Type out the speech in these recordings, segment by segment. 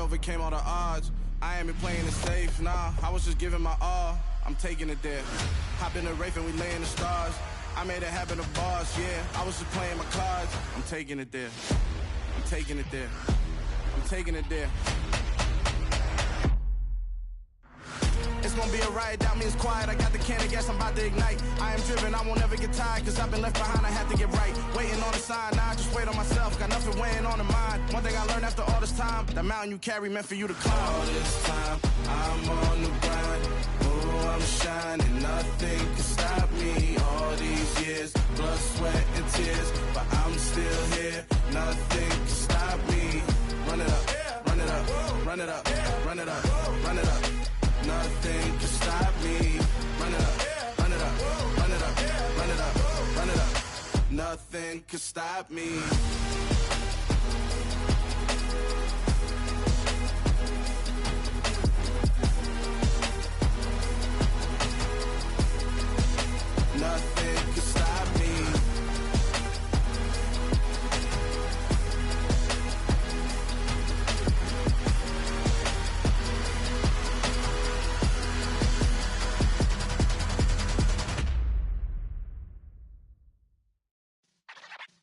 overcame all the odds. I ain't been playing it safe, nah. I was just giving my all. I'm taking it there. Hop in the Wraith and we lay in the stars. I made it happen to boss, yeah. I was just playing my cards. I'm taking it there. I'm taking it there. I'm taking it there. It's gonna be a riot, doubt me it's quiet. I got the can of gas, I'm about to ignite. I am driven, I won't ever get tired, cause I've been left behind, I have to get right. Waiting on the sign, now I just wait on myself, got nothing weighing on the mind. One thing I learned after all this time, the mountain you carry meant for you to climb. All this time, I'm on the grind. Oh, I'm shining, nothing can stop me. All these years, blood, sweat, and tears, but I'm still here, nothing can stop me. Run it up, run it up, run it up, run it up, run it up. Nothing can stop me. Run it up, run it up, run it up, run it up, run it up. Nothing can stop me. Nothing can stop me.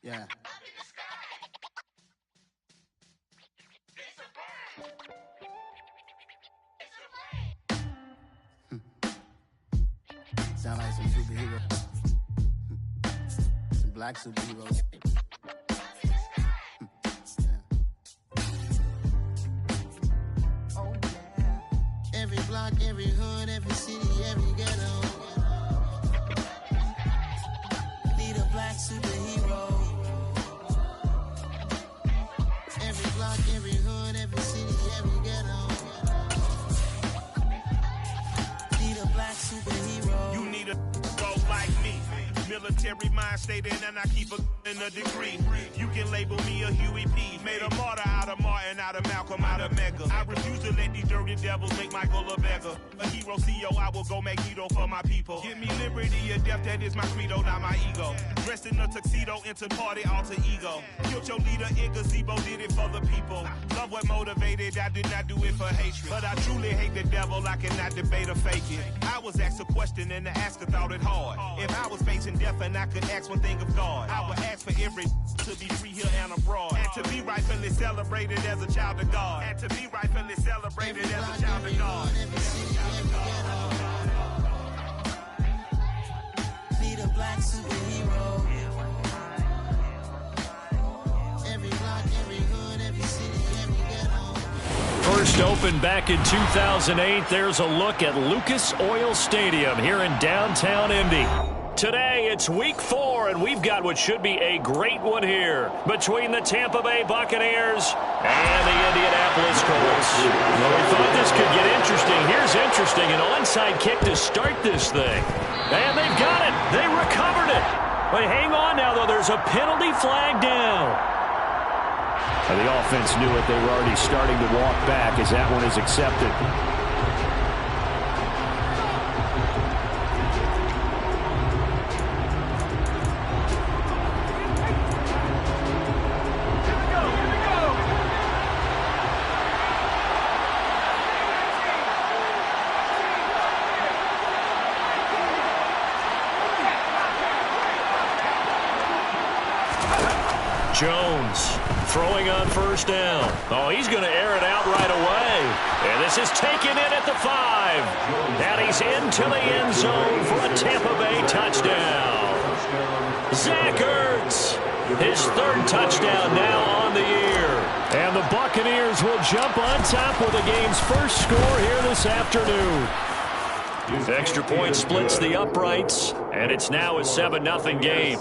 Yeah. Sound like some superheroes. Some black superheroes. Oh, yeah. Every block, every hood, every city, every ghetto. Need a black superhero. Every block, every hood, every city, every ghetto. Need a black superhero. You need a go like me. Military mind state and I keep in a degree. You can label me a Huey P. Made a martyr out of Martin, out of Malcolm, out of Mega. I refuse to let these dirty devils make Michael a beggar. A hero CEO, I will go Magneto for my people. Give me liberty or death, that is my credo, not my ego. Dressed in a tuxedo, into party, alter ego. Killed your leader in gazebo, did it for the people. Love what motivated, I did not do it for hatred. But I truly hate the devil, I cannot debate or fake it. I was asked a question and the asker thought it hard. If I was facing death and I could ask one thing of God, I would ask for every to be free here and abroad. And to be rightfully celebrated as a child of God. And to be rightfully celebrated as a child of God. Need a black superhero. Every block, every hood, every city, every ghetto. First opened back in 2008. There's a look at Lucas Oil Stadium here in downtown Indy. Today, it's week 4, and we've got what should be a great one here between the Tampa Bay Buccaneers and the Indianapolis Colts. Well, we thought this could get interesting. Here's interesting, an onside kick to start this thing. And they've got it. They recovered it. But hang on now, though. There's a penalty flag down. And the offense knew it. They were already starting to walk back as that one is accepted. Jones throwing on first down. Oh, he's going to air it out right away. And this is taken in at the 5. And he's into the end zone for a Tampa Bay touchdown. Zach Ertz, his 3rd touchdown now on the year. And the Buccaneers will jump on top with the game's first score here this afternoon. Extra point splits the uprights, and it's now a 7-0 game.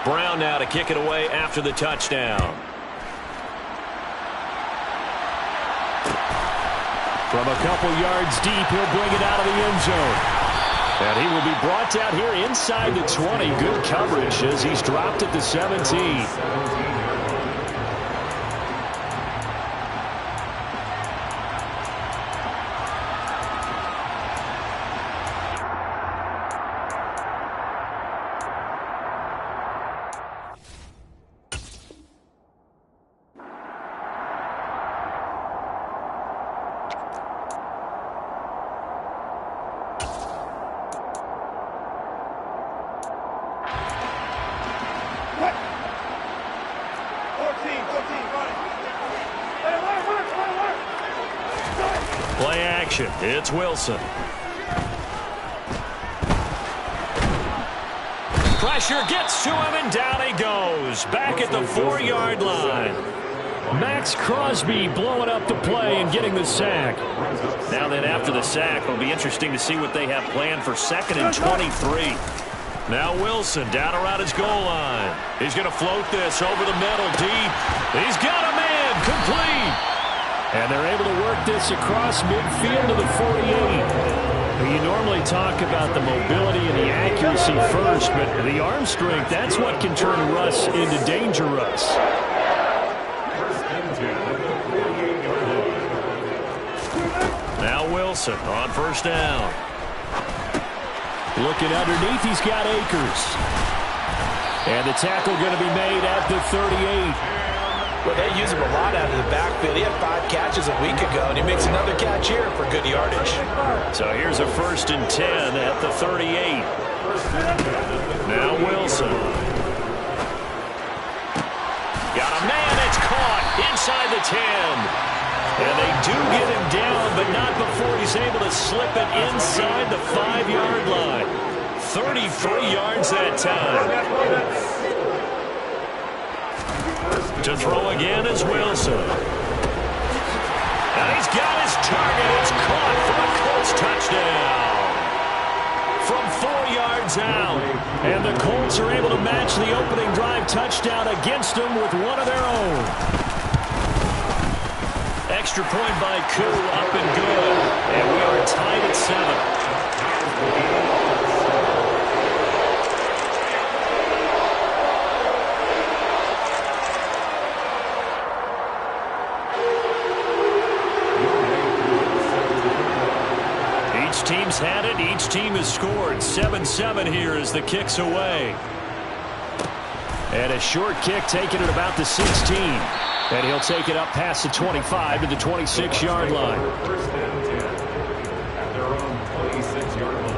Brown now to kick it away after the touchdown. From a couple yards deep, he'll bring it out of the end zone. And he will be brought out here inside the 20. Good coverage as he's dropped at the 17. action. It's Wilson. Pressure gets to him, and down he goes. Back at the 4-yard line. Max Crosby blowing up the play and getting the sack. Now then, after the sack, it'll be interesting to see what they have planned for 2nd and 23. Now Wilson down around his goal line. He's going to float this over the middle deep. He's got a man complete. And they're able to work this across midfield to the 48. You normally talk about the mobility and the accuracy first, but the arm strength, that's what can turn Russ into danger Russ. Now Wilson on 1st down. Looking underneath, he's got Akers. And the tackle going to be made at the 38. Well, they use him a lot out of the backfield. He had 5 catches a week ago, and he makes another catch here for good yardage. So here's a 1st and 10 at the 38. Now Wilson. Got a man, it's caught inside the 10. And they do get him down, but not before he's able to slip it inside the 5-yard line. 33 yards that time. To throw again is Wilson. And he's got his target. It's caught for a Colts touchdown. From 4 yards out. And the Colts are able to match the opening drive touchdown against them with one of their own. Extra point by Koo, up and good. And we are tied at 7. Each team's had it. Each team has scored. 7-7 here as the kick's away. And a short kick taken at about the 16. And he'll take it up past the 25 to the 26-yard line. First and 10 at their own 26-yard line.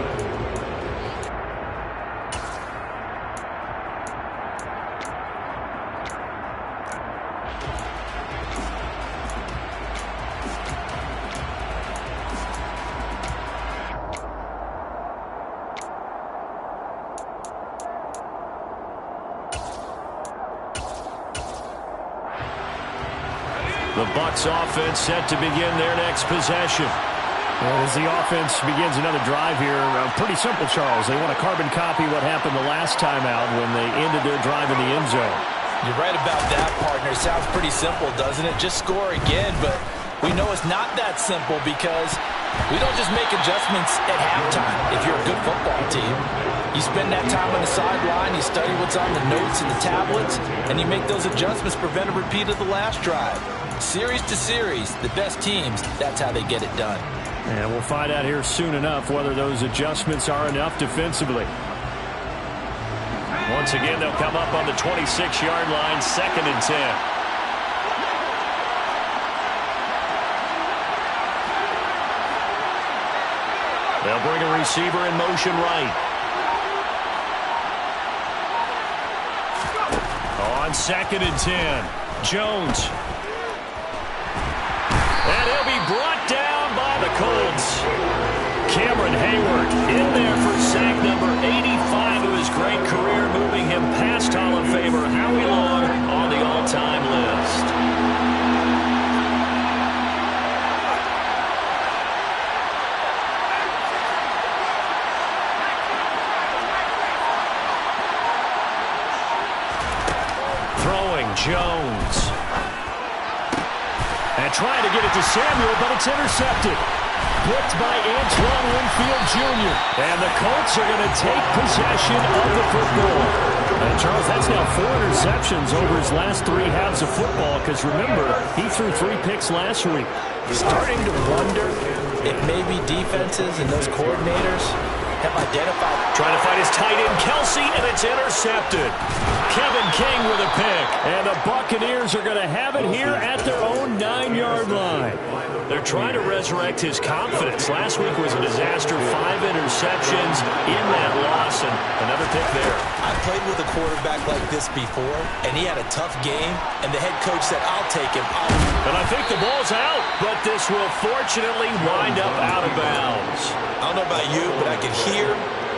The Bucs offense set to begin their next possession. Well, as the offense begins another drive here, pretty simple, Charles. They want to carbon copy what happened the last time out when they ended their drive in the end zone. You're right about that, partner. Sounds pretty simple, doesn't it? Just score again, but we know it's not that simple because we don't just make adjustments at halftime if you're a good football team. You spend that time on the sideline, you study what's on the notes and the tablets, and you make those adjustments, prevent a repeat of the last drive. Series to series, the best teams, that's how they get it done. And we'll find out here soon enough whether those adjustments are enough defensively. Once again, they'll come up on the 26-yard line, 2nd and 10. They'll bring a receiver in motion right. On 2nd and 10, Jones. And he'll be brought down by the Colts. Cameron Hayward in there for sack number 85 of his great career, moving him past Hall of Famer Howie Long on the all-time list. Throwing Jones. And trying to get it to Samuel, but it's intercepted. Picked by Antoine Winfield Jr. And the Colts are going to take possession of the football. And Charles, that's now 4 interceptions over his last 3 halves of football, because remember, he threw 3 picks last week. Starting to wonder if maybe defenses and those coordinators have identified. Trying to find his tight end, Kelsey, and it's intercepted. Kevin King with a pick. And the Buccaneers are going to have it here at their own 9-yard line. They're trying to resurrect his confidence. Last week was a disaster. 5 interceptions in that loss, and another pick there. I played with a quarterback like this before, and he had a tough game, and the head coach said, I'll take him. And I think the ball's out, but this will fortunately wind up out of bounds. I don't know about you, but I can hear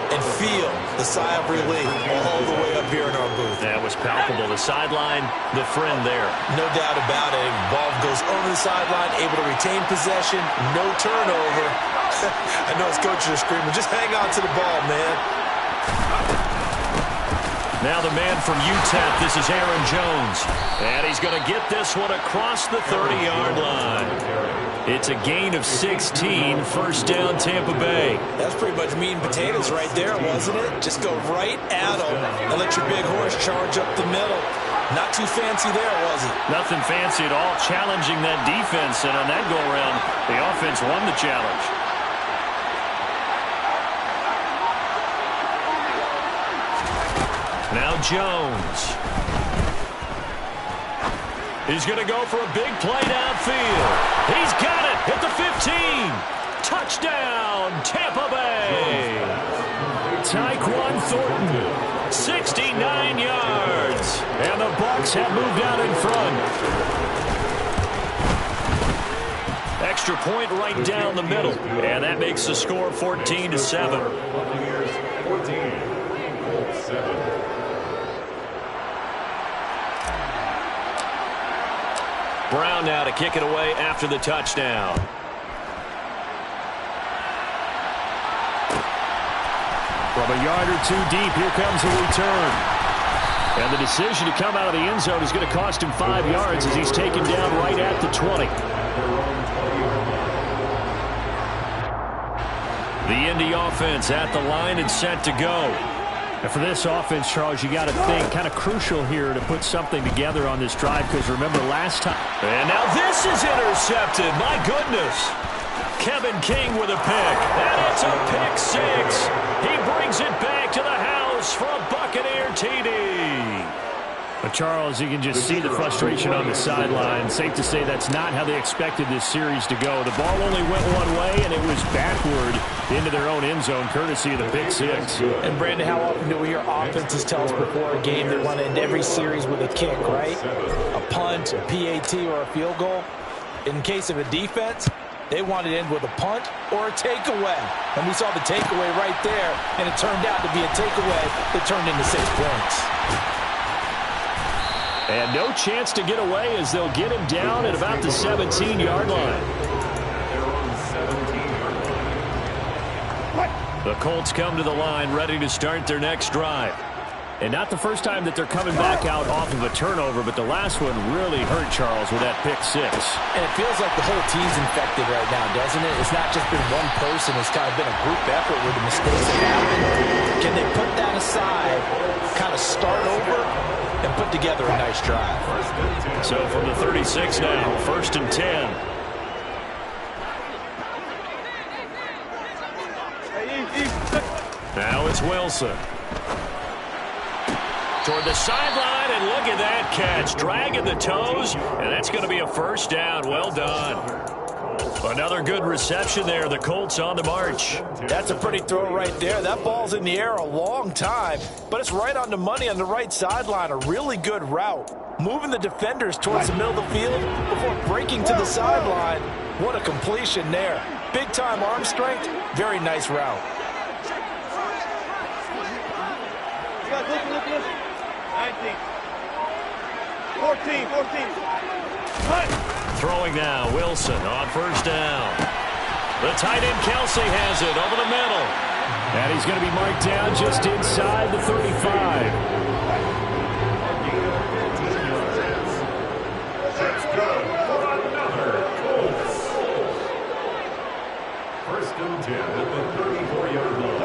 and feel the sigh of relief all the way up here in our booth. That was palpable. The sideline, the friend there. No doubt about it. Ball goes over the sideline, able to retain possession, no turnover. I know his coaches are screaming, just hang on to the ball, man. Now the man from UTEP, this is Aaron Jones. And he's going to get this one across the 30-yard line. It's a gain of 16, first down Tampa Bay. That's pretty much meat and potatoes right there, wasn't it? Just go right at him and let your big horse charge up the middle. Not too fancy there, was it? Nothing fancy at all, challenging that defense. And on that go-around, the offense won the challenge. Now Jones. He's going to go for a big play downfield. He's got it at the 15. Touchdown, Tampa Bay. Tyquan Thornton, 69 yards. And the Bucs have moved out in front. Extra point right down the middle. And that makes the score 14-7. Brown now to kick it away after the touchdown. From a yard or two deep, here comes a return. And the decision to come out of the end zone is going to cost him 5 yards as he's taken down right at the 20. The Indy offense at the line and set to go. And for this offense, Charles, you got to think kind of crucial here to put something together on this drive, because remember last time. And now this is intercepted. My goodness. Kevin King with a pick. And it's a pick six. He brings it back to the house for a Buccaneer TD. But Charles, you can just see the frustration on the sideline. Safe to say that's not how they expected this series to go. The ball only went one way, and it was backward into their own end zone, courtesy of the pick six. And, Brandon, how often do we hear offenses tell us before a game they want to end every series with a kick, right? A punt, a PAT, or a field goal. In case of a defense, they want to end with a punt or a takeaway. And we saw the takeaway right there, and it turned out to be a takeaway that turned into 6 points. And no chance to get away as they'll get him down at about the 17-yard line. The Colts come to the line ready to start their next drive. And not the first time that they're coming back out off of a turnover, but the last one really hurt Charles with that pick six. And it feels like the whole team's infected right now, doesn't it? It's not just been one person. It's kind of been a group effort with the mistakes that happen. Can they put that aside, kind of start over, and put together a nice drive? So from the 36 now, 1st and 10. Now it's Wilson. Toward the sideline, and look at that catch. Dragging the toes, and that's going to be a first down. Well done. Another good reception there. The Colts on the march. That's a pretty throw right there. That ball's in the air a long time, but it's right on the money on the right sideline. A really good route. Moving the defenders towards the middle of the field before breaking to the sideline. What a completion there. Big-time arm strength. Very nice route. Listen. 19. 14. Throwing now, Wilson on first down. The tight end Kelsey has it over the middle. And he's going to be marked down just inside the 35. First and 10 at the 34-yard line.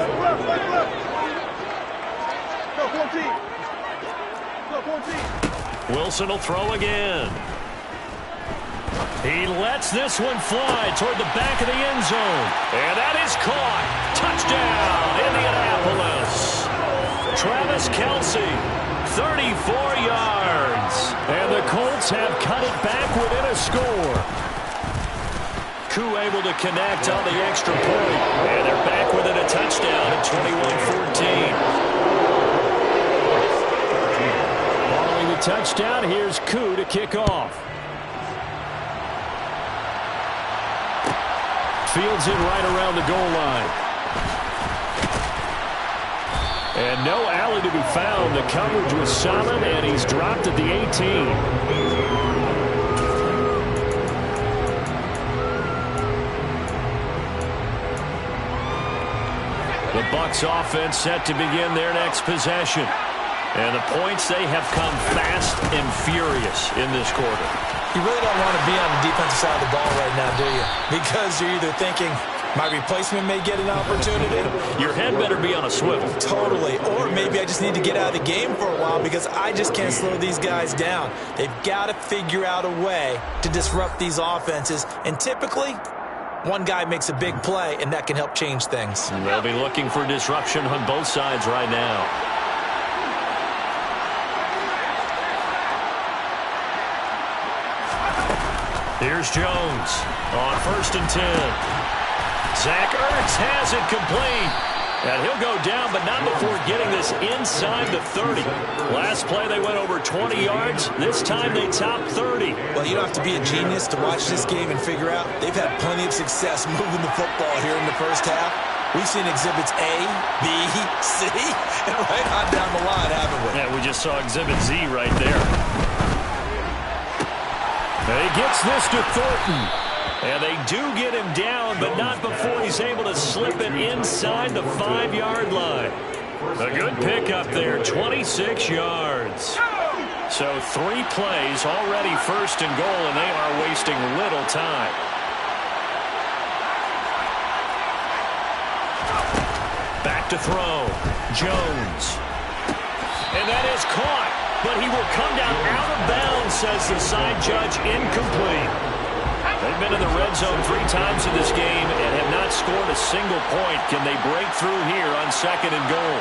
Go 14. Wilson will throw again. He lets this one fly toward the back of the end zone. And that is caught. Touchdown, Indianapolis. Travis Kelce, 34 yards. And the Colts have cut it back within a score. Koo able to connect on the extra point. And they're back within a touchdown at 21-14. touchdown. Here's Koo to kick off. Fields it right around the goal line. And no alley to be found. The coverage was solid, and he's dropped at the 18. The Bucs offense set to begin their next possession. And the points, they have come fast and furious in this quarter. You really don't want to be on the defensive side of the ball right now, do you? Because you're either thinking, my replacement may get an opportunity. Your head better be on a swivel. Totally. Or maybe I just need to get out of the game for a while because I just can't slow these guys down. They've got to figure out a way to disrupt these offenses. And typically, one guy makes a big play, and that can help change things. And they'll be looking for disruption on both sides right now. Here's Jones on 1st and 10. Zach Ertz has it complete. And he'll go down, but not before getting this inside the 30. Last play, they went over 20 yards. This time, they topped 30. Well, you don't have to be a genius to watch this game and figure out they've had plenty of success moving the football here in the first half. We've seen exhibits A, B, C, and right on down the line, haven't we? Yeah, we just saw exhibit Z right there. And he gets this to Thornton. And they do get him down, but not before he's able to slip it inside the 5-yard line. A good pickup there, 26 yards. So 3 plays, already 1st and goal, and they are wasting little time. Back to throw. Jones. And that is caught. But he will come down out of bounds, says the side judge, incomplete. They've been in the red zone 3 times in this game and have not scored a single point. Can they break through here on 2nd and goal?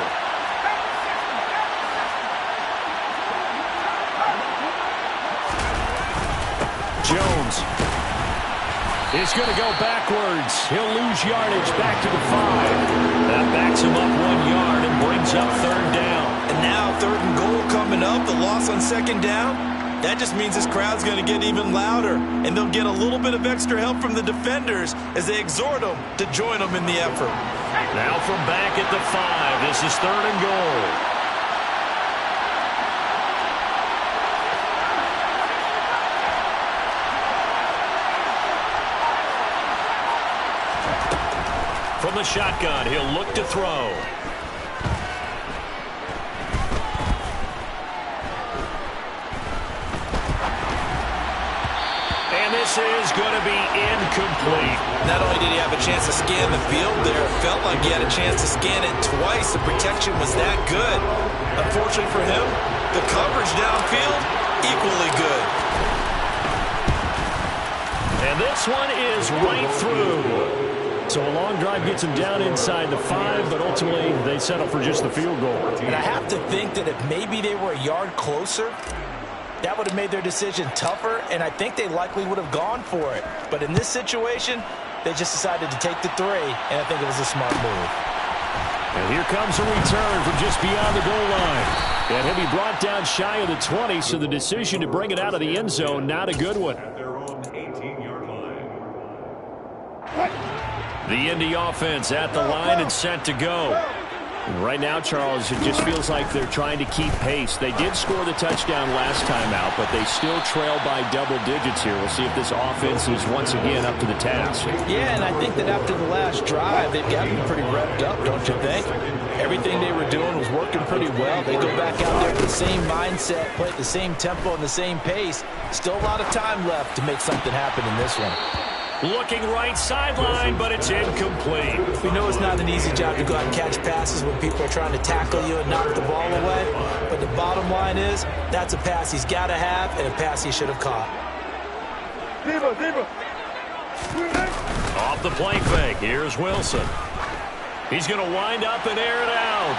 Jones is going to go backwards. He'll lose yardage back to the 5. That backs him up 1 yard and brings up 3rd down. And now 3rd and goal coming up, the loss on 2nd down. That just means this crowd's going to get even louder, and they'll get a little bit of extra help from the defenders as they exhort them to join them in the effort. Now from back at the 5, this is 3rd and goal. From the shotgun, he'll look to throw. This is going to be incomplete. Not only did he have a chance to scan the field there, it felt like he had a chance to scan it twice. The protection was that good. Unfortunately for him, the coverage downfield, equally good. And this one is right through. So a long drive gets him down inside the 5, but ultimately they settle for just the field goal. And I have to think that if maybe they were a yard closer, that would have made their decision tougher, and I think they likely would have gone for it. But in this situation, they just decided to take the 3, and I think it was a smart move. And here comes a return from just beyond the goal line. And he'll be brought down shy of the 20, so the decision to bring it out of the end zone, not a good one. At their own 18-yard line. The Indy offense at the line and set to go. Right now, Charles, it just feels like they're trying to keep pace. They did score the touchdown last time out, but they still trail by double digits here. We'll see if this offense is once again up to the task. Yeah, and I think that after the last drive, they've got to be pretty revved up, don't you think? Everything they were doing was working pretty well. They go back out there with the same mindset, play at the same tempo and the same pace. Still a lot of time left to make something happen in this one. Looking right sideline, but it's incomplete. We know it's not an easy job to go out and catch passes when people are trying to tackle you and knock the ball away. But the bottom line is, that's a pass he's got to have and a pass he should have caught. Off the play fake, here's Wilson. He's going to wind up and air it out.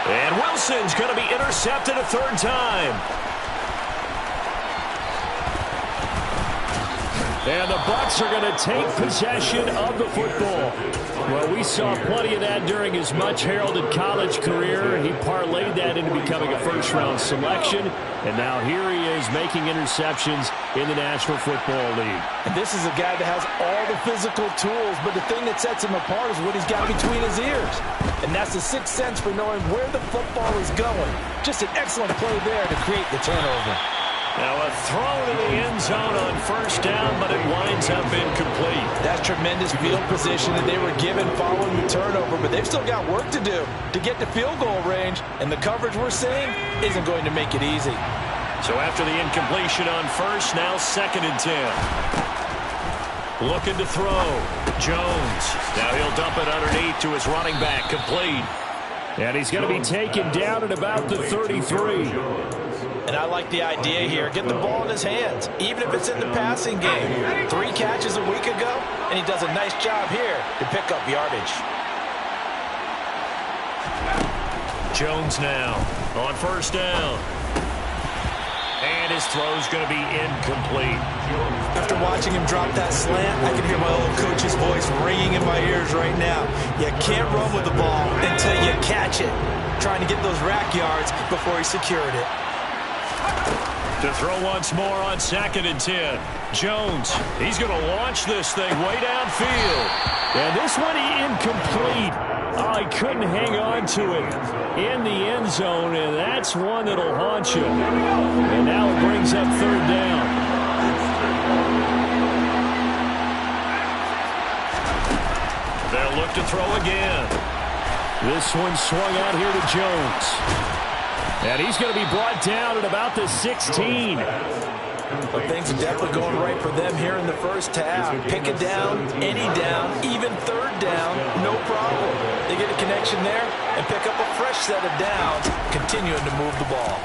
And Wilson's going to be intercepted a 3rd time. And the Bucs are going to take possession of the football. Well, we saw plenty of that during his much-heralded college career. He parlayed that into becoming a first-round selection, and now here he is making interceptions in the National Football League. And this is a guy that has all the physical tools, but the thing that sets him apart is what he's got between his ears. And that's the sixth sense for knowing where the football is going. Just an excellent play there to create the turnover. Now a throw to the end zone on first down, but it winds up incomplete. That's tremendous field position that they were given following the turnover, but they've still got work to do to get to field goal range, and the coverage we're seeing isn't going to make it easy. So after the incompletion on first, now 2nd and 10. Looking to throw. Jones. Now he'll dump it underneath to his running back, complete. And he's going to be taken down at about the 33. And I like the idea here. Get the ball in his hands, even if it's in the passing game. 3 catches a week ago, and he does a nice job here to pick up yardage. Jones now on first down. And his throw's going to be incomplete. After watching him drop that slant, I can hear my old coach's voice ringing in my ears right now. You can't run with the ball until you catch it. Trying to get those rack yards before he secured it. To throw once more on 2nd and 10. Jones, he's going to launch this thing way downfield. And this one incomplete. Oh, he couldn't hang on to it in the end zone, and that's one that'll haunt you. And now it brings up 3rd down. They'll look to throw again. This one swung out here to Jones. And he's going to be brought down at about the 16. But things are definitely going right for them here in the first half. Pick it down, any down, even 3rd down, no problem. They get a connection there and pick up a fresh set of downs, continuing to move the ball.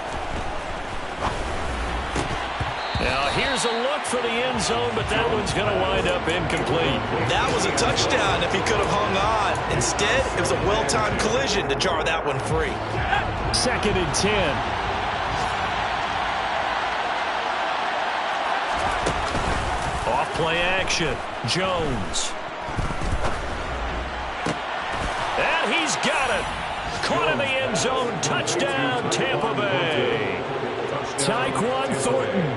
Now here's a look for the end zone, but that one's going to wind up incomplete. That was a touchdown if he could have hung on. Instead, it was a well-timed collision to jar that one free. 2nd and 10. Play action. Jones. And he's got it. Caught in the end zone. Touchdown, Tampa Bay. Tyquan Thornton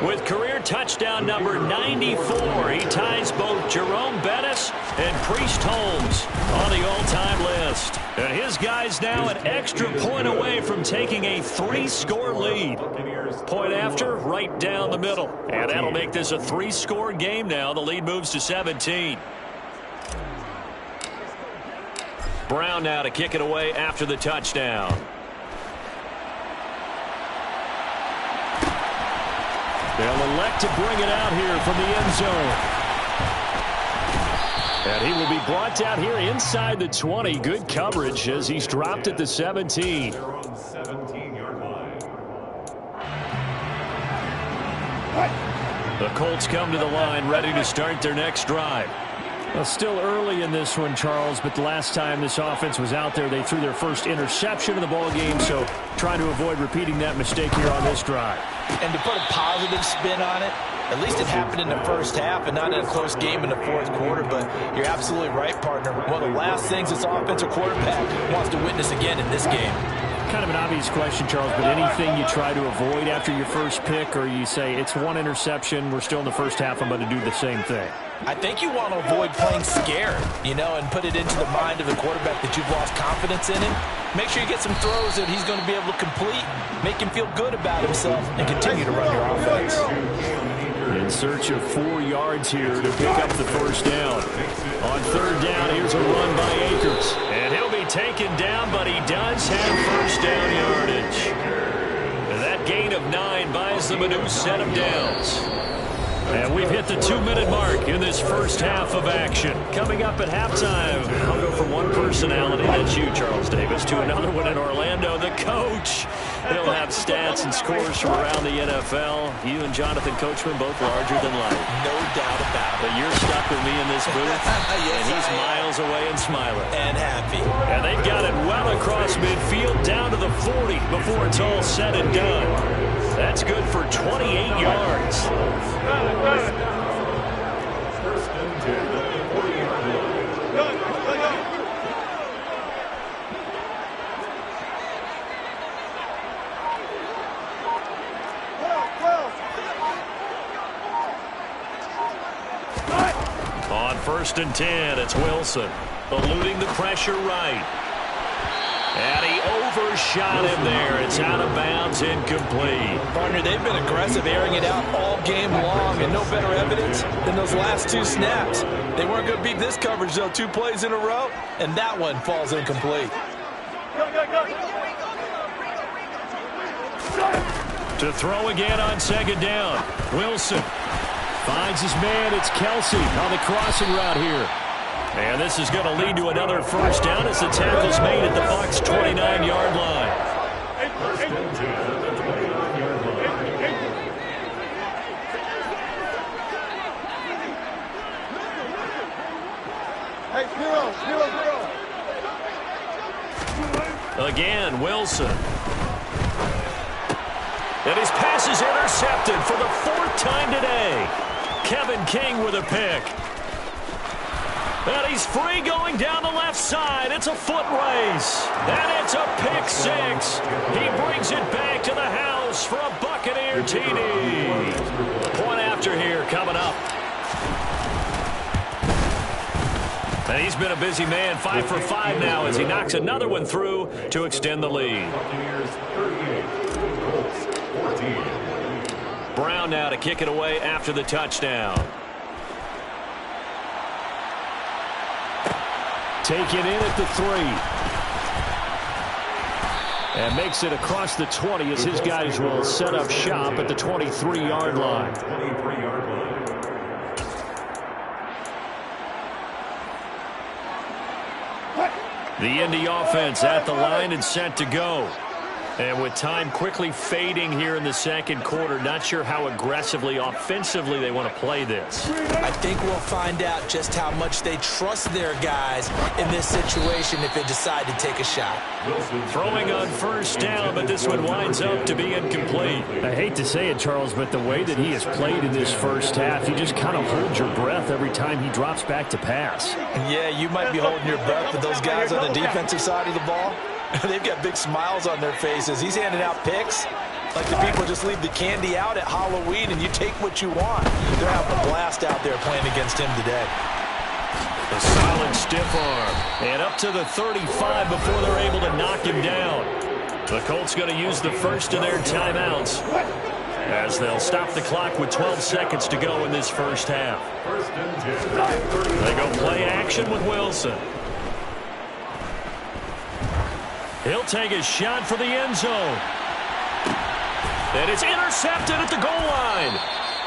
with career touchdown number 94. He ties both Jerome Bettis and Priest Holmes on the all-time list. And his guy's now an extra point away from taking a 3-score lead. Point after, right down the middle. And that'll make this a 3-score game now. The lead moves to 17. Brown now to kick it away after the touchdown. They'll elect to bring it out here from the end zone. And he will be brought down here inside the 20. Good coverage as he's dropped at the 17. The Colts come to the line ready to start their next drive. Well, still early in this one, Charles, but the last time this offense was out there, they threw their first interception of the ball game, so trying to avoid repeating that mistake here on this drive. And to put a positive spin on it, at least it happened in the first half and not in a close game in the 4th quarter, but you're absolutely right, partner. One of the last things this offensive quarterback wants to witness again in this game. Kind of an obvious question, Charles, but anything you try to avoid after your first pick, or you say it's one interception, we're still in the first half, I'm going to do the same thing? I think you want to avoid playing scared, and put it into the mind of the quarterback that you've lost confidence in him. Make sure you get some throws that he's going to be able to complete, make him feel good about himself, and continue to run your offense. In search of 4 yards here to pick up the first down. On 3rd down, here's a run by Akers. And he'll be taken down, but he does have first down yardage. And that gain of 9 buys them a new set of downs. And we've hit the 2-minute mark in this first half of action. Coming up at halftime, I'll go from one personality, that's you, Charles Davis, to another one in Orlando, the coach. He'll have stats and scores from around the NFL. You and Jonathan Coachman both larger than life. No doubt about it. But you're stuck with me in this booth, yes, and he's miles away and smiling. And happy. And they've got it well across midfield, down to the 40 before it's all said and done. That's good for 28 yards. 1st and 10. It's Wilson eluding the pressure right. And he overshot him there. It's out of bounds, incomplete. Partner, they've been aggressive, airing it out all game long, and no better evidence than those last 2 snaps. They weren't going to beat this coverage, though, 2 plays in a row, and that one falls incomplete. To throw again on 2nd down. Wilson finds his man. It's Kelsey on the crossing route here. And this is going to lead to another 1st down as the tackle's made at the Bucs' 29-yard line. Again, Wilson. And his pass is intercepted for the 4th time today. Kevin King with a pick. And he's free going down the left side. It's a foot race. And it's a pick 6. He brings it back to the house for a Buccaneer TD. Point after here coming up. And he's been a busy man, 5 for 5 now as he knocks another one through to extend the lead. Brown now to kick it away after the touchdown. Taken in at the 3. And makes it across the 20 as his guys will set up shop at the 23-yard line. The Indy offense at the line and set to go. And with time quickly fading here in the 2nd quarter, not sure how aggressively, offensively they want to play this. I think we'll find out just how much they trust their guys in this situation if they decide to take a shot. Throwing on 1st down, but this one winds up to be incomplete. I hate to say it, Charles, but the way that he has played in this 1st half, you just kind of hold your breath every time he drops back to pass. Yeah, you might be holding your breath, but those guys on the defensive side of the ball, they've got big smiles on their faces. He's handing out picks like the people just leave the candy out at Halloween and you take what you want. They're having a blast out there playing against him today. A solid stiff arm. And up to the 35 before they're able to knock him down. The Colts going to use the first of their timeouts as they'll stop the clock with 12 seconds to go in this 1st half. They go play action with Wilson. He'll take a shot for the end zone. And it's intercepted at the goal line.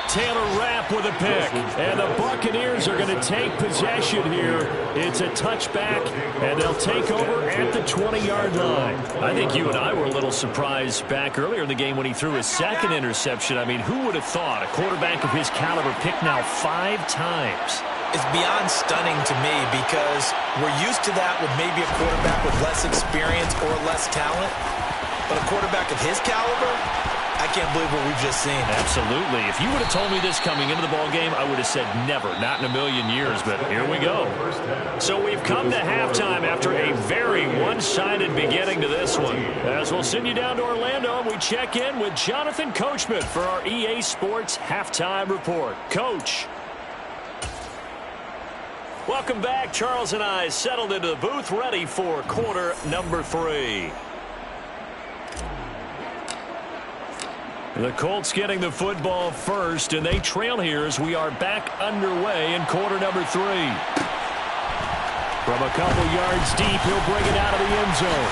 Taylor Rapp with a pick. And the Buccaneers are going to take possession here. It's a touchback, and they'll take over at the 20-yard line. I think you and I were a little surprised back earlier in the game when he threw his 2nd interception. I mean, who would have thought a quarterback of his caliber picked now 5 times? It's beyond stunning to me because we're used to that with maybe a quarterback with less experience or less talent. But a quarterback of his caliber, I can't believe what we've just seen. Absolutely. If you would have told me this coming into the ball game, I would have said never, not in a million years, but here we go. So we've come to halftime after a very one-sided beginning to this one. As we'll send you down to Orlando, we check in with Jonathan Coachman for our EA Sports Halftime Report. Coach. Welcome back. Charles and I settled into the booth, ready for quarter number 3. The Colts getting the football first, and they trail here as we are back underway in quarter number 3. From a couple yards deep, he'll bring it out of the end zone.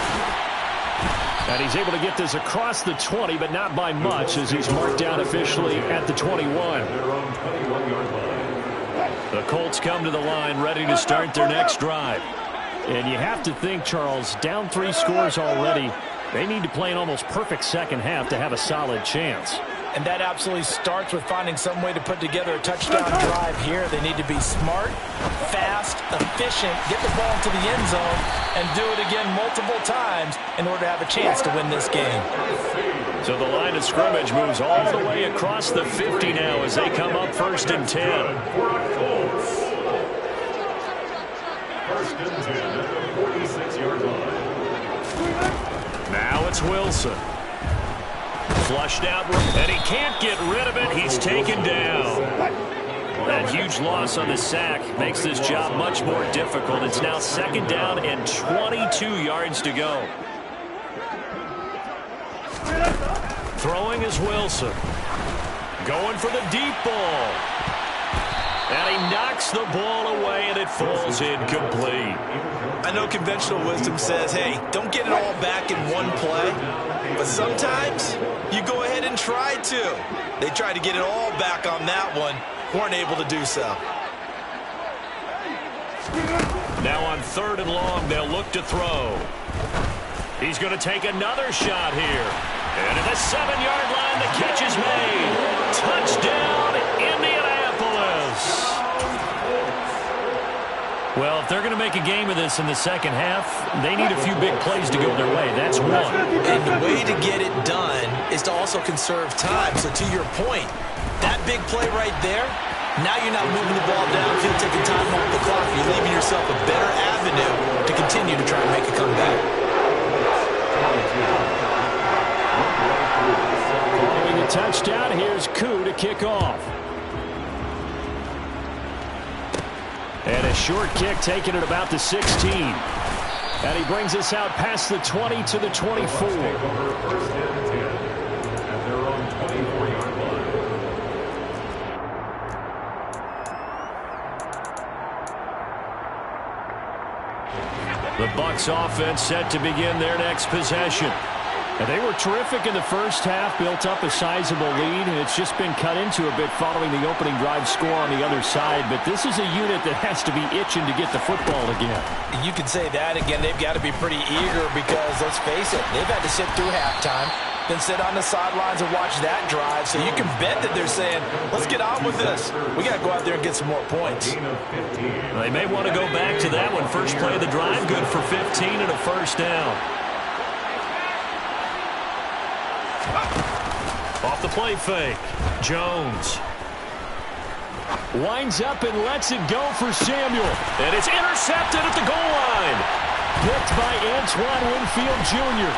And he's able to get this across the 20, but not by much as he's marked down officially at the 21. The Colts come to the line ready to start their next drive. And you have to think, Charles, down 3 scores already. They need to play an almost perfect 2nd half to have a solid chance. And that absolutely starts with finding some way to put together a touchdown drive here. They need to be smart, fast, efficient, get the ball to the end zone, and do it again multiple times in order to have a chance to win this game. So the line of scrimmage moves all the way across the 50 now as they come up 1st and 10. 1st and 10 at the 46-yard line. Now it's Wilson. Flushed out, and he can't get rid of it. He's taken down. That huge loss on the sack makes this job much more difficult. It's now 2nd down and 22 yards to go. Throwing is Wilson. Going for the deep ball. And he knocks the ball away, and it falls incomplete. I know conventional wisdom says, hey, don't get it all back in one play. But sometimes you go ahead and try to. They tried to get it all back on that one. Weren't able to do so. Now on 3rd and long, they'll look to throw. He's going to take another shot here. And at the 7-yard line, the catch is made. Touchdown, Indianapolis. Well, if they're going to make a game of this in the second half, they need a few big plays to go their way. That's one. And the way to get it done is to also conserve time. So to your point, that big play right there, now you're not moving the ball downfield, taking time off the clock. You're leaving yourself a better avenue to continue to try and make a comeback. Following the touchdown, here's Koo to kick off. And a short kick taken at about the 16. And he brings us out past the 20 to the 24. The Bucs offense set to begin their next possession. And they were terrific in the first half, built up a sizable lead, and it's just been cut into a bit following the opening drive score on the other side. But this is a unit that has to be itching to get the football again. You can say that again. They've got to be pretty eager because, let's face it, they've had to sit through halftime, then sit on the sidelines and watch that drive. So you can bet that they're saying, let's get on with this. We got to go out there and get some more points. They may want to go back to that one. First play of the drive, good for 15 and a first down. Off the play fake, Jones. Winds up and lets it go for Samuel. And it's intercepted at the goal line. Picked by Antoine Winfield Jr.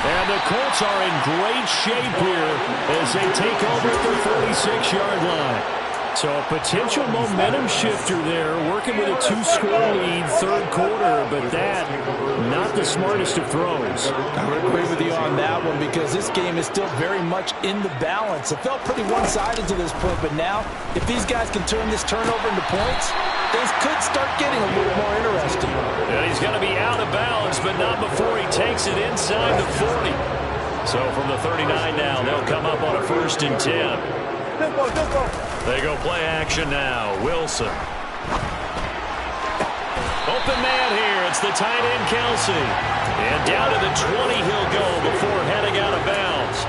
And the Colts are in great shape here as they take over at the 46-yard line. So a potential momentum shifter there, working with a 2-score lead, 3rd quarter, but that, not the smartest of throws. I would agree with you on that one because this game is still very much in the balance. It felt pretty one-sided to this point, but now, if these guys can turn this turnover into points, things could start getting a little more interesting. And he's going to be out of bounds, but not before he takes it inside the 40. So from the 39 now, they'll come up on a 1st and 10. They go play action now. Wilson. Open man here. It's the tight end, Kelsey. And down to the 20 he'll go before heading out of bounds.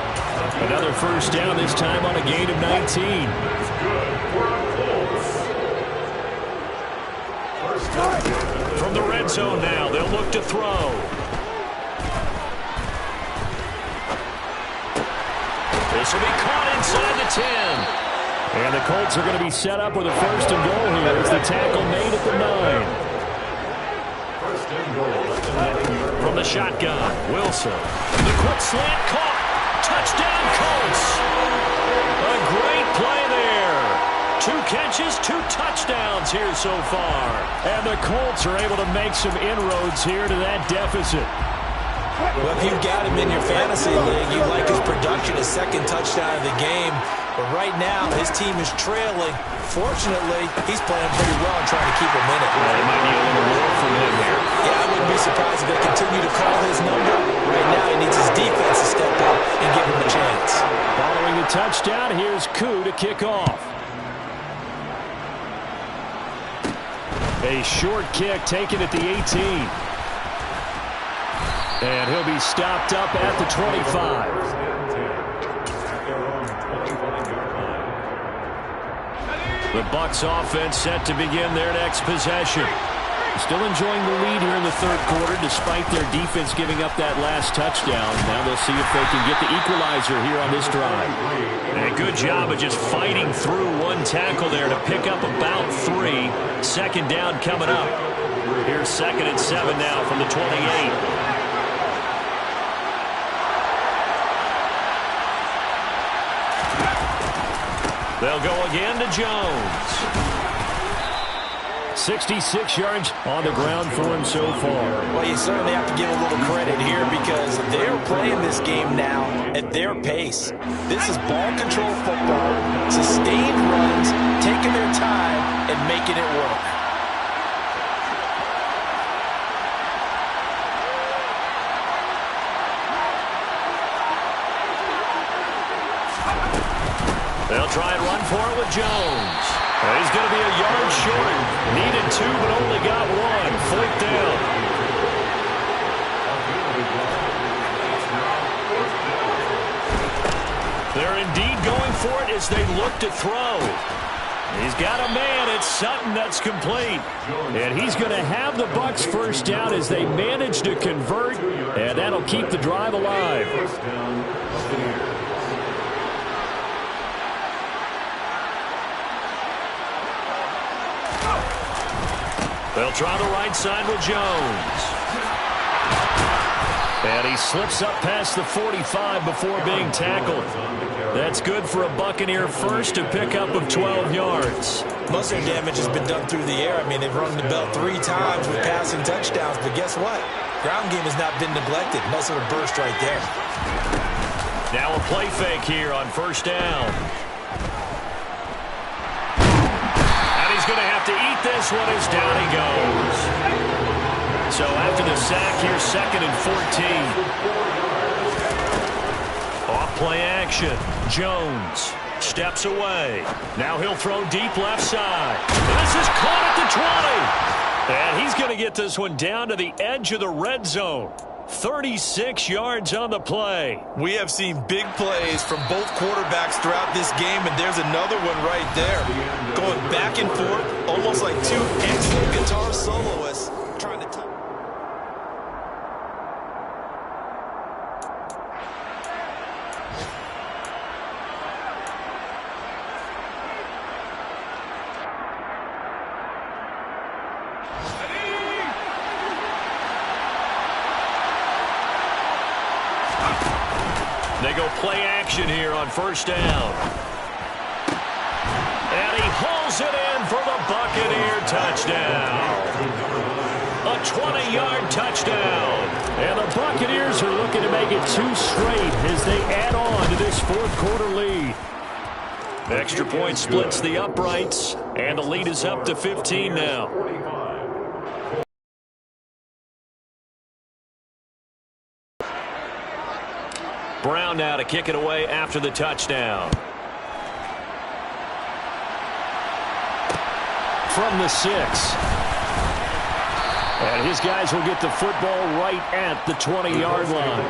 Another first down, this time on a gain of 19. From the red zone now, they'll look to throw. This will be caught inside the 10. And the Colts are going to be set up with a 1st and goal here as the tackle made at the 9. From the shotgun, Wilson. The quick slant caught. Touchdown, Colts. A great play there. 2 catches, 2 touchdowns here so far. And the Colts are able to make some inroads here to that deficit. Well, if you've got him in your fantasy league, you like his production, his 2nd touchdown of the game. But right now, his team is trailing. Fortunately, he's playing pretty well and trying to keep him in it. Well, it might need a little more from him here. Yeah, I wouldn't be surprised if they continue to call his number. Right now, he needs his defense to step up and give him a chance. Following the touchdown, here's Koo to kick off. A short kick taken at the 18. And he'll be stopped up at the 25. The Bucs offense set to begin their next possession. Still enjoying the lead here in the 3rd quarter despite their defense giving up that last touchdown. Now they'll see if they can get the equalizer here on this drive. And a good job of just fighting through one tackle there to pick up about 3. 2nd down coming up. Here's 2nd and 7 now from the 28. They'll go again to Jones. 66 yards on the ground for him so far. Well, you certainly have to give a little credit here because they're playing this game now at their pace. This is ball control football, sustained runs, taking their time and making it work. They'll try and run for it with Jones. He's going to be a yard short. Needed 2, but only got 1. 4th down. They're indeed going for it as they look to throw. He's got a man. It's Sutton that's complete. And he's going to have the Bucs first down as they manage to convert. And that'll keep the drive alive. They'll try the right side with Jones. And he slips up past the 45 before being tackled. That's good for a Buccaneer first to pick up of 12 yards. Most of their damage has been done through the air. I mean, they've rung the bell 3 times with passing touchdowns. But guess what? Ground game has not been neglected. Nice little burst right there. Now a play fake here on first down. Going to have to eat this one as down he goes. So after the sack here, 2nd and 14. Off play action. Jones steps away. Now he'll throw deep left side. This is caught at the 20. And he's going to get this one down to the edge of the red zone. 36 yards on the play. We have seen big plays from both quarterbacks throughout this game, and there's another one right there. Going back and forth, almost like 2 excellent guitar soloists trying to touch. They go play action here on first down. And he hauls it in for the Buccaneer touchdown. A 20-yard touchdown. And the Buccaneers are looking to make it 2 straight as they add on to this 4th quarter lead. Extra point splits the uprights, and the lead is up to 15 now. Brown now to kick it away after the touchdown. From the 6. And his guys will get the football right at the 20-yard line.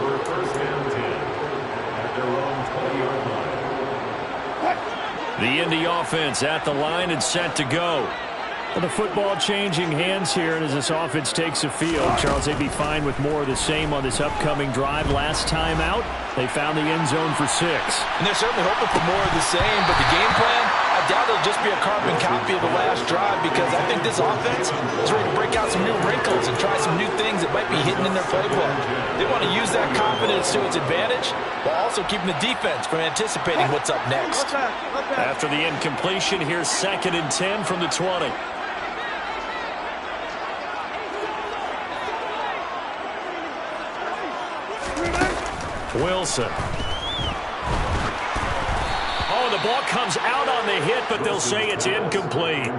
The Indy offense at the line and set to go. Well, the football changing hands here, and as this offense takes the field, Charles, they'd be fine with more of the same on this upcoming drive. Last time out, they found the end zone for 6. And they're certainly hoping for more of the same, but the game plan, I doubt it'll just be a carbon copy of the last drive because I think this offense is ready to break out some new wrinkles and try some new things that might be hidden in their playbook. They want to use that confidence to its advantage while also keeping the defense from anticipating what's up next. After the incompletion, here's 2nd and 10 from the 20. Wilson. Oh, the ball comes out on the hit, but they'll say it's incomplete.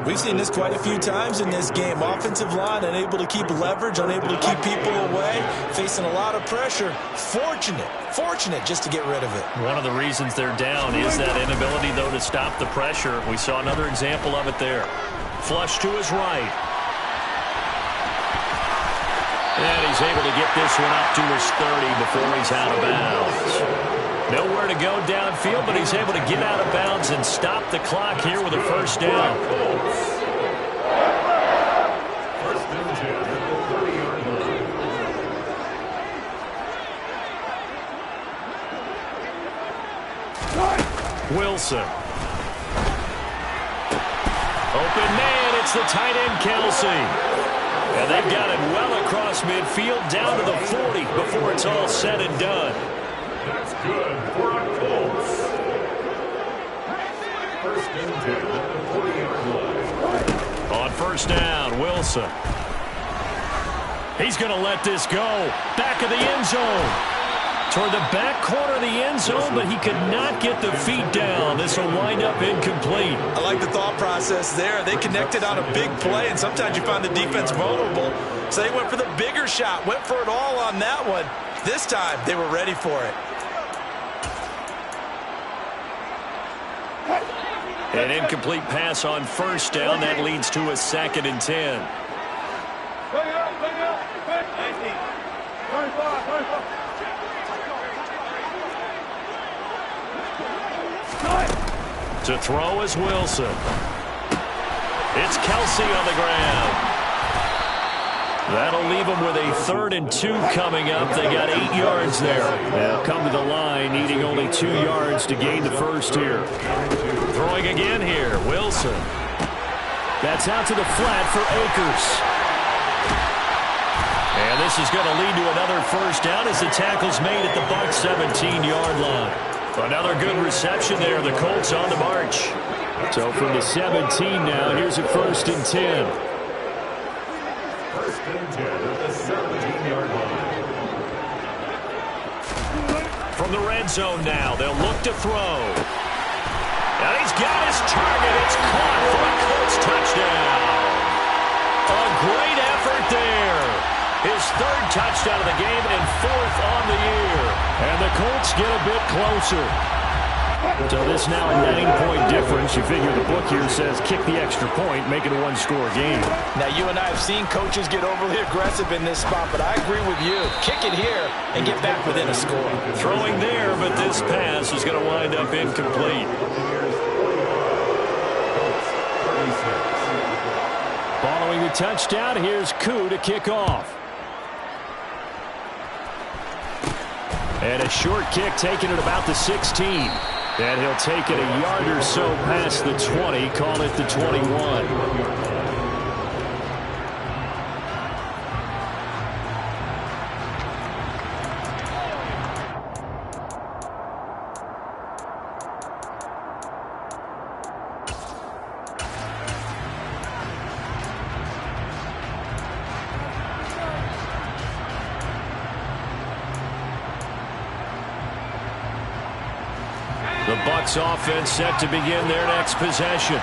We've seen this quite a few times in this game. Offensive line unable to keep leverage, unable to keep people away, facing a lot of pressure. Fortunate just to get rid of it. One of the reasons they're down is that inability, though, to stop the pressure. We saw another example of it there. Flush to his right. And he's able to get this one up to his 30 before he's out of bounds. Nowhere to go downfield, but he's able to get out of bounds and stop the clock here with a first down. Wilson. Open man, it's the tight end, Kelsey. And they've got it well across midfield, down to the 40 before it's all said and done. That's good for a Colts. First and 10 at the 40-yard line. On first down, Wilson. He's going to let this go. Back of the end zone. Toward the back corner of the end zone, but he could not get the feet down. This will wind up incomplete. I like the thought process there. They connected on a big play, and sometimes you find the defense vulnerable. So they went for the bigger shot, went for it all on that one. This time, they were ready for it. An incomplete pass on first down. That leads to a 2nd and 10. To throw is Wilson. It's Kelsey on the ground. That'll leave them with a 3rd and 2 coming up. They got 8 yards there. They'll come to the line, needing only 2 yards to gain the first here. Throwing again here, Wilson. That's out to the flat for Akers. And this is going to lead to another first down as the tackle's made at the Bucs 17-yard line. Another good reception there. The Colts on the march. So from the 17 now, here's a 1st and 10. 1st and 10 at the 17-yard line. From the red zone now, they'll look to throw. And he's got his target. It's caught for a Colts touchdown. A great effort there. His 3rd touchdown of the game and 4th on the year. And the Colts get a bit closer. So this now a 9-point difference. You figure the book here says kick the extra point, make it a 1-score game. Now, you and I have seen coaches get overly aggressive in this spot, but I agree with you. Kick it here and get back within a score. Throwing there, but this pass is going to wind up incomplete. Following the touchdown, here's Koo to kick off. And a short kick taken at about the 16. And he'll take it a yard or so past the 20, call it the 21. The Bucs offense set to begin their next possession.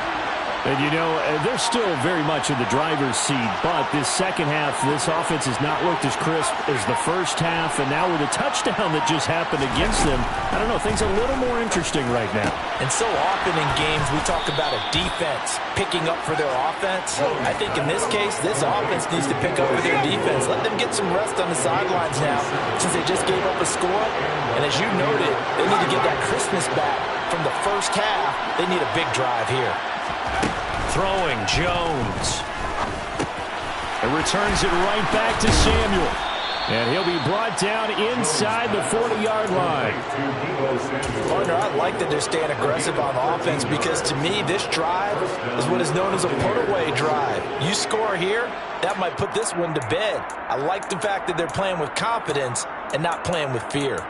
And, you know, they're still very much in the driver's seat, but this second half, this offense has not looked as crisp as the first half, and now with a touchdown that just happened against them, I don't know, things a little more interesting right now. And so often in games, we talk about a defense picking up for their offense. I think in this case, this offense needs to pick up for their defense. Let them get some rest on the sidelines now, since they just gave up a score. And as you noted, they need to get that crispness back from the first half. They need a big drive here. Throwing, Jones. And returns it right back to Samuel. And he'll be brought down inside the 40-yard line. Partner, I like that they're staying aggressive on offense because to me, this drive is what is known as a put-away drive. You score here, that might put this one to bed. I like the fact that they're playing with confidence and not playing with fear.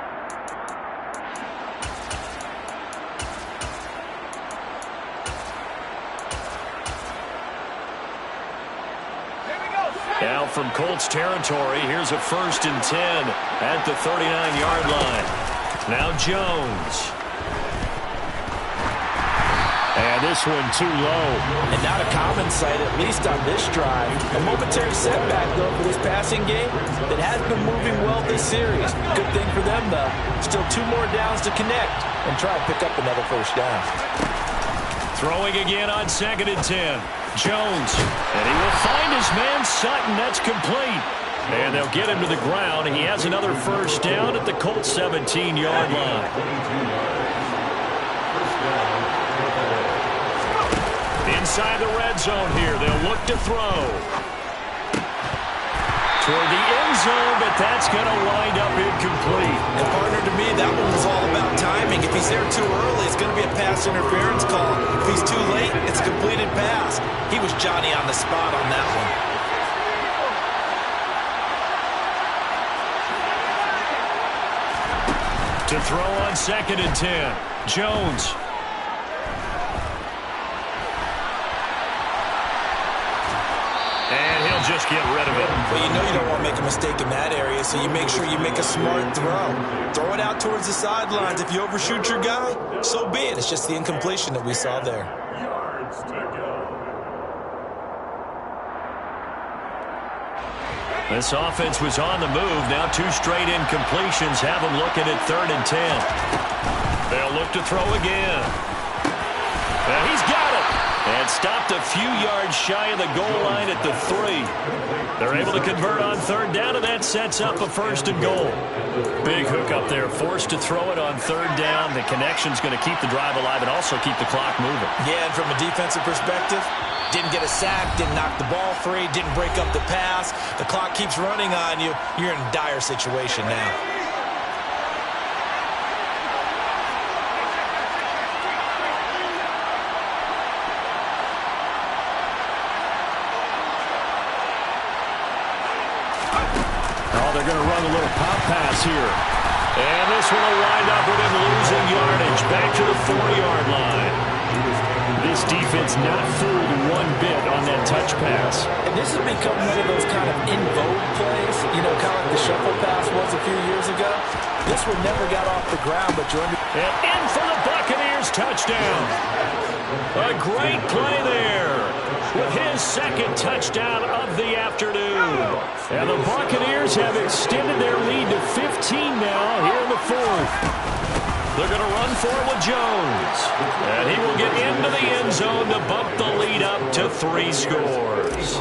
Now from Colts territory, here's a 1st and 10 at the 39-yard line. Now Jones. And this one too low. And not a common sight, at least on this drive. A momentary setback, though, for this passing game that has been moving well this series. Good thing for them, though. Still 2 more downs to connect and try to pick up another first down. Throwing again on 2nd and 10. Jones, and he will find his man Sutton. That's complete. And they'll get him to the ground. He has another first down at the Colts 17-yard line. Inside the red zone here. They'll look to throw. Toward the end zone, but that's going to wind up incomplete. And partner, to me, that one was all about timing. If he's there too early, it's going to be a pass interference call. If he's too late, it's a completed pass. He was Johnny on the spot on that one. To throw on 2nd and 10. Jones. just get rid of it. Well, you know you don't want to make a mistake in that area, so you make sure you make a smart throw. Throw it out towards the sidelines. If you overshoot your guy, so be it. It's just the incompletion that we saw there. Yards to go. This offense was on the move. Now 2 straight incompletions have them looking at 3rd and 10. They'll look to throw again. And he's got it. And stopped a few yards shy of the goal line at the 3. They're able to convert on 3rd down, and that sets up a 1st and goal. Big hook up there. Forced to throw it on 3rd down. The connection's going to keep the drive alive and also keep the clock moving. Yeah, and from a defensive perspective, didn't get a sack, didn't knock the ball free, didn't break up the pass. The clock keeps running on you. You're in a dire situation now. They're going to run a little pop pass here. And this one will wind up with him losing yardage back to the 4-yard line. This defense not fooled one bit on that touch pass. And this has become one of those kind of in vogue plays, you know, kind of like the shuffle pass was a few years ago. This one never got off the ground, but joined. And in for the Buccaneers touchdown. A great play there with his 2nd touchdown of the afternoon. And the Buccaneers have extended their lead to 15 now here in the 4th. They're going to run for it with Jones. And he will get into the end zone to bump the lead up to 3 scores.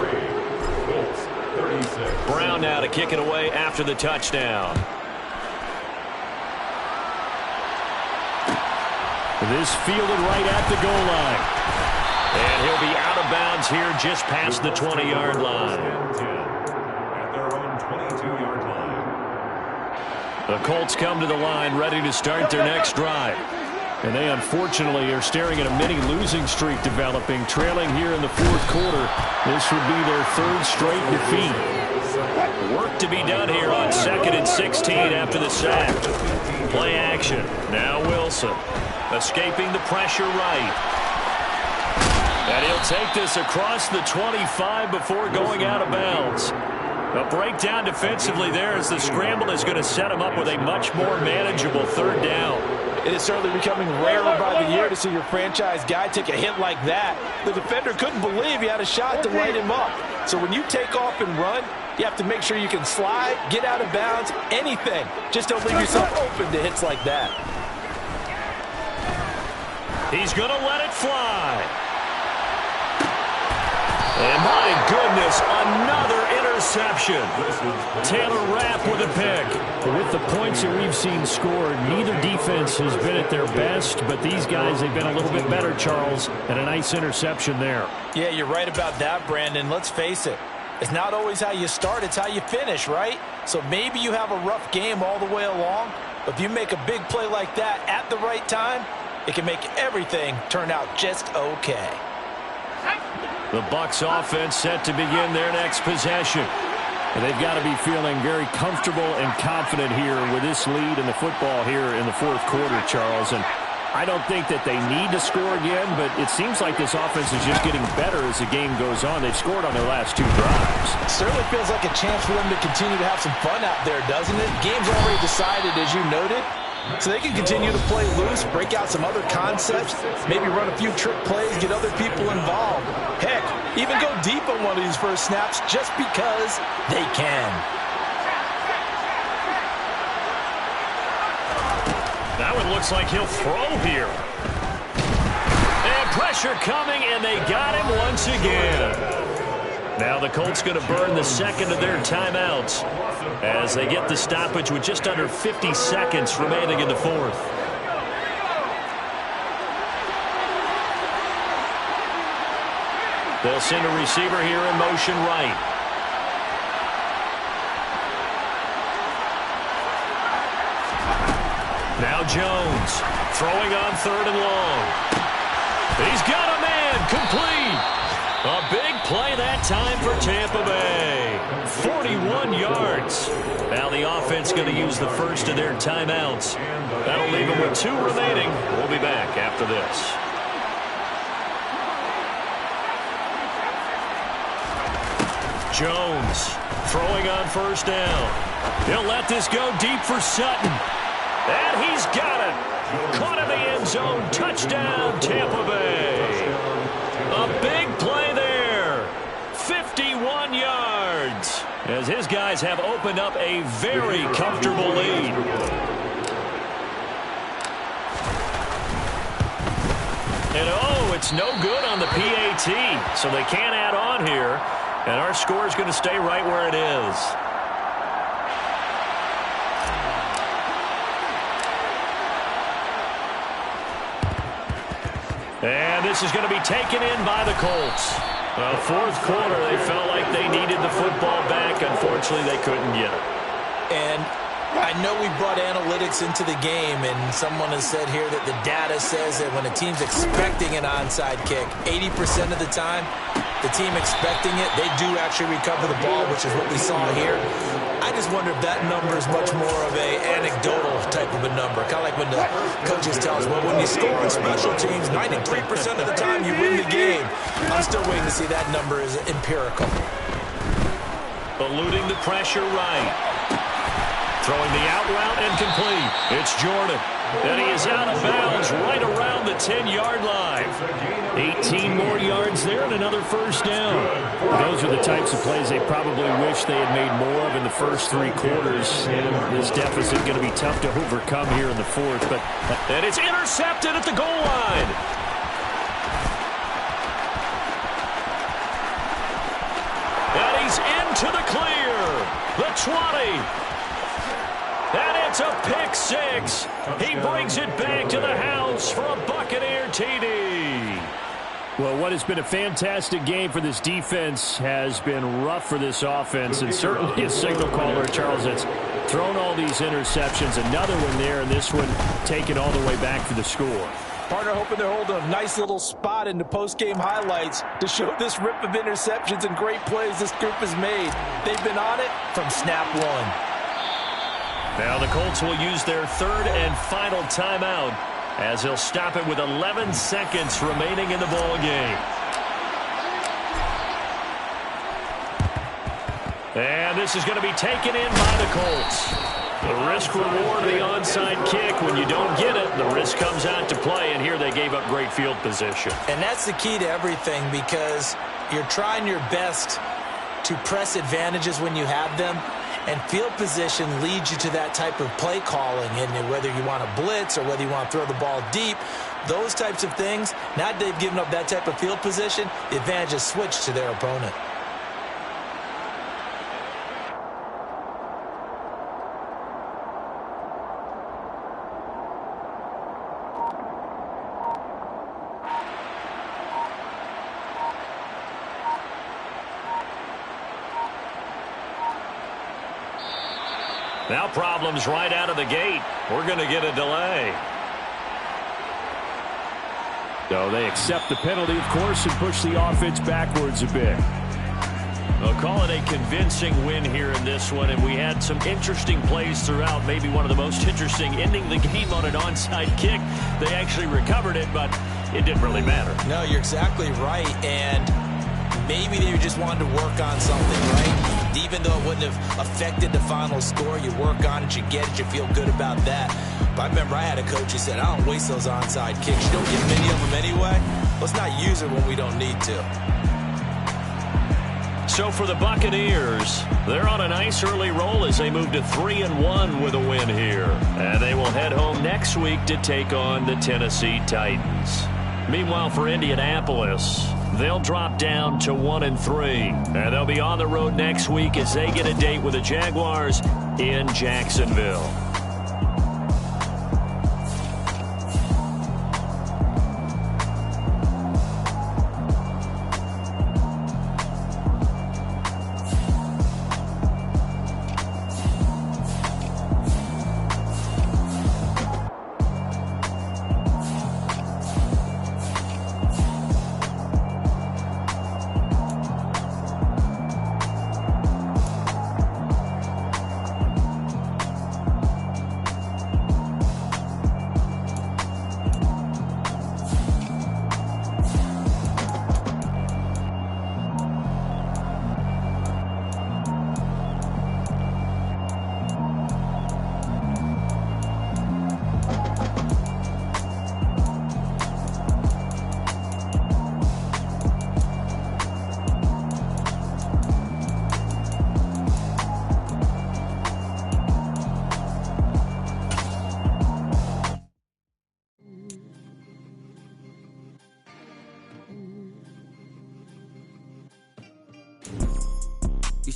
Brown now to kick it away after the touchdown. This fielded right at the goal line. And he'll be out of bounds here just past the 20-yard line. At their own 22-yard line. The Colts come to the line ready to start their next drive. And they unfortunately are staring at a mini losing streak developing, trailing here in the 4th quarter. This would be their 3rd straight defeat. Work to be done here on 2nd and 16 after the sack. Play action. Now Wilson. Escaping the pressure right. And he'll take this across the 25 before going out of bounds. A breakdown defensively there as the scramble is going to set him up with a much more manageable 3rd down. It is certainly becoming rarer by the year to see your franchise guy take a hit like that. The defender couldn't believe he had a shot to light him up. So when you take off and run, you have to make sure you can slide, get out of bounds, anything. Just don't leave yourself open to hits like that. He's going to let it fly. And my goodness, another interception. Taylor Rapp with a pick. With the points that we've seen scored, neither defense has been at their best, but these guys have been a little bit better, Charles, and a nice interception there. Yeah, you're right about that, Brandon. Let's face it. It's not always how you start, it's how you finish, right? So maybe you have a rough game all the way along, but if you make a big play like that at the right time, it can make everything turn out just okay. The Bucs offense set to begin their next possession. And they've got to be feeling very comfortable and confident here with this lead in the football here in the 4th quarter, Charles. And I don't think that they need to score again, but it seems like this offense is just getting better as the game goes on. They've scored on their last 2 drives. It certainly feels like a chance for them to continue to have some fun out there, doesn't it? Game's already decided, as you noted. So they can continue to play loose, break out some other concepts, maybe run a few trick plays, get other people involved. Heck, even go deep on one of these first snaps just because they can. That one looks like he'll throw here. And pressure coming, and they got him once again. Now the Colts going to burn the 2nd of their timeouts as they get the stoppage with just under 50 seconds remaining in the 4th. They'll send a receiver here in motion right. Now Jones throwing on 3rd and long. He's got a man complete. A big play that time for Tampa Bay. 41 yards. Now the offense going to use the first of their timeouts. That'll leave them with 2 remaining. We'll be back after this. Jones throwing on first down. He'll let this go deep for Sutton. And he's got it. Caught in the end zone. Touchdown, Tampa Bay. A big play there. 51 yards. As his guys have opened up a very comfortable lead. And oh, it's no good on the PAT. So they can't add on here. And our score is going to stay right where it is. And this is going to be taken in by the Colts. Well, fourth quarter, they felt like they needed the football back. Unfortunately, they couldn't get it. And I know we brought analytics into the game, and someone has said here that the data says that when a team's expecting an onside kick, 80% of the time, the team expecting it, they do actually recover the ball, which is what we saw here. I just wonder if that number is much more of a anecdotal type of a number. Kind of like when the coaches tell us, well, when you score on special teams, 93% of the time you win the game. I'm still waiting to see that number is empirical. Eluding the pressure right. Throwing the out route and complete. It's Jordan. And he is out of bounds right around the 10-yard line. 18 more yards there and another first down. Those are the types of plays they probably wish they had made more of in the first three quarters. And this deficit going to be tough to overcome here in the fourth. And it's intercepted at the goal line. And he's into the clear. The 20. And it's a pick six. He brings it back to the house for a Buccaneer TD. Well, what has been a fantastic game for this defense has been rough for this offense, and certainly a signal caller, Charles, that's thrown all these interceptions. Another one there, and this one taken all the way back for the score. Partner hoping they're holding a nice little spot in the post-game highlights to show this rip of interceptions and great plays this group has made. They've been on it from snap one. Now the Colts will use their third and final timeout as he'll stop it with 11 seconds remaining in the ball game. And this is going to be taken in by the Colts. The risk-reward of the onside kick. When you don't get it, the risk comes out to play, and here they gave up great field position. And that's the key to everything, because you're trying your best to press advantages when you have them. And field position leads you to that type of play calling, and whether you want to blitz or whether you want to throw the ball deep, those types of things, now that they've given up that type of field position, the advantage is switched to their opponent. Now problems right out of the gate. We're going to get a delay. So they accept the penalty, of course, and push the offense backwards a bit. They'll call it a convincing win here in this one, and we had some interesting plays throughout. Maybe one of the most interesting, ending the game on an onside kick. They actually recovered it, but it didn't really matter. No, you're exactly right, and maybe they just wanted to work on something, right? Even though it wouldn't have affected the final score, you work on it, you get it, you feel good about that. But I remember I had a coach who said, I don't waste those onside kicks. You don't get many of them anyway. Let's not use it when we don't need to. So for the Buccaneers, they're on a nice early roll as they move to 3-1 with a win here. And they will head home next week to take on the Tennessee Titans. Meanwhile, for Indianapolis, they'll drop down to 1-3. And they'll be on the road next week as they get a date with the Jaguars in Jacksonville.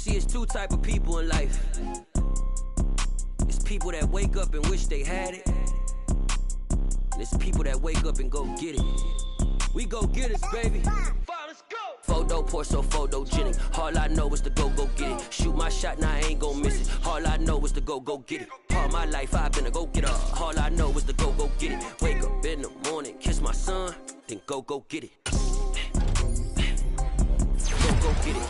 see, it's two type of people in life. It's people that wake up and wish they had it. And it's people that wake up and go get it. We go get it, baby. Let's go. Photo pour so photogenic. All I know is to go get it. Shoot my shot, now I ain't gon' miss it. All I know is to go get it. All my life I've been a go-getter. All I know is to go get it. Wake up in the morning, kiss my son, then go get it. Go get it.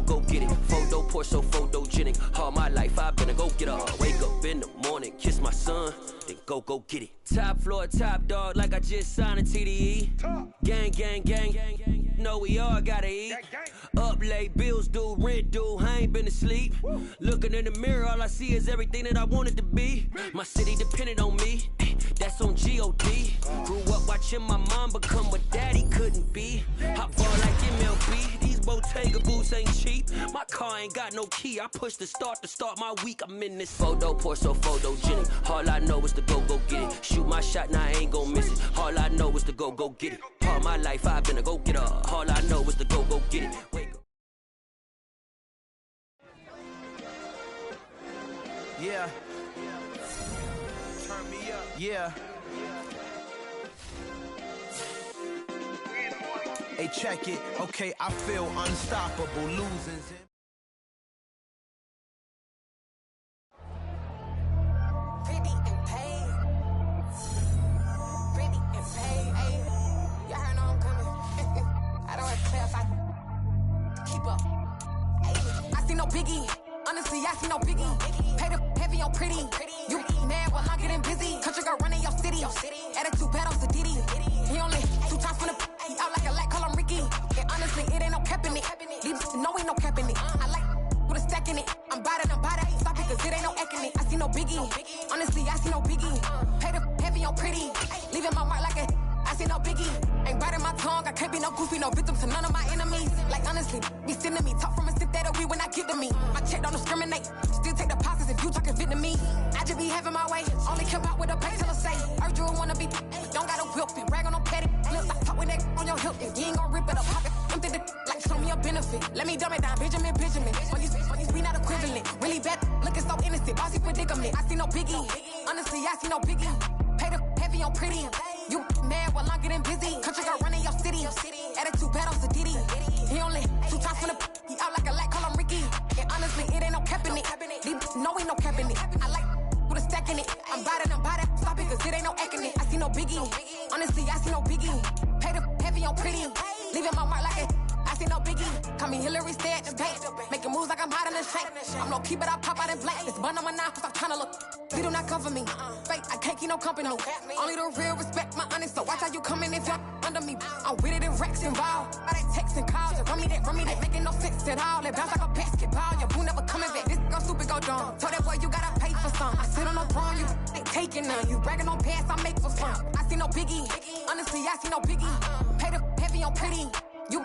Go get it. Photo pour so photogenic. All my life I've been a go-getter. Wake up in the morning, kiss my son, then go get it. Top floor, top dog, like I just signed a TDE. Gang, gang, gang, gang, gang. No, we all gotta eat. Up late, bills due, rent due, I ain't been asleep. Looking in the mirror, all I see is everything that I wanted to be. My city depended on me, that's on G.O.D. Grew up watching my mom become what daddy couldn't be. Hop ball like MLB, these Bottega boots ain't cheap. My car ain't got no key, I push the start to start my week. I'm in this photo pour so photogenic. All I know is to go get it. Shoot my shot, now I ain't gon' miss it. All I know is to go get it. All my life I've been a go-getter. All I know is to go get it. Wake up. Yeah. Turn me up. Yeah. Hey, check it. Okay, I feel unstoppable. Losing's in. I see no biggie. Honestly, I see no biggie. Pay the heavy on pretty. You mad while I'm getting busy. Country girl running your city. Attitude bad on Diddy. He only 2 times from the he out like a light, call him Ricky. And honestly, it ain't no cap in it. Leave no ain't no cap in it. I like with a stack in it. I'm bad at Stop it, cause it ain't no acting it. I see no biggie. Honestly, I see no biggie. Pay the heavy on pretty. Leaving my mark like a I see no biggie. Ain't biting my tongue. I can't be no goofy, no victim to none of my enemies. Like honestly, be sending me talk from a sip that we when I get to me. My check don't discriminate. Still take deposits if you talking Vietnamese. I just be having my way. Only come out with a pay till I say. Urge you wanna be. Don't gotta whip it. Brag on no petty. Look, I talk with that on your hip. You ain't gon' rip it up. Pocket. Empty the like show me a benefit. Let me dumb it down. Benjamin. When you be not equivalent. Really bad. Looking so innocent. Bossy predicament. I see no biggie. Honestly, I see no biggie. Pay the heavy on pretty. You mad while I'm getting busy. Country girl running your city. Attitude bad on Diddy. He only 2 times from the he out like a light, call him Ricky. And honestly, it ain't no cap in it. No ain't no cap in it. I like with a stack in it. I'm bad at Stop it, cause it ain't no acting it. I see no biggie. Honestly, I see no biggie. Pay the heavy on pretty. Leaving my mark like it. I see no biggie. Call me Hillary, stay at the bank. Making moves like I'm hot in the shank. I'm no keep it, I pop out in blank. It's bun on my knife, cause I'm tryna look. They do not come for me. Fake, I can't keep no company. Only the real respect my honest. So watch how you coming if you're under me. I'm with it in Rex involved. All that text and calls. Run me that. Making no sense at all. They bounce like a basketball. Your boo never coming back. This go stupid, go dumb. Told that boy you gotta pay for some. I sit on no throne, you ain't taking none. You bragging on past, I make for fun. I see no biggie. Honestly, I see no biggie. Pay the heavy on pretty. You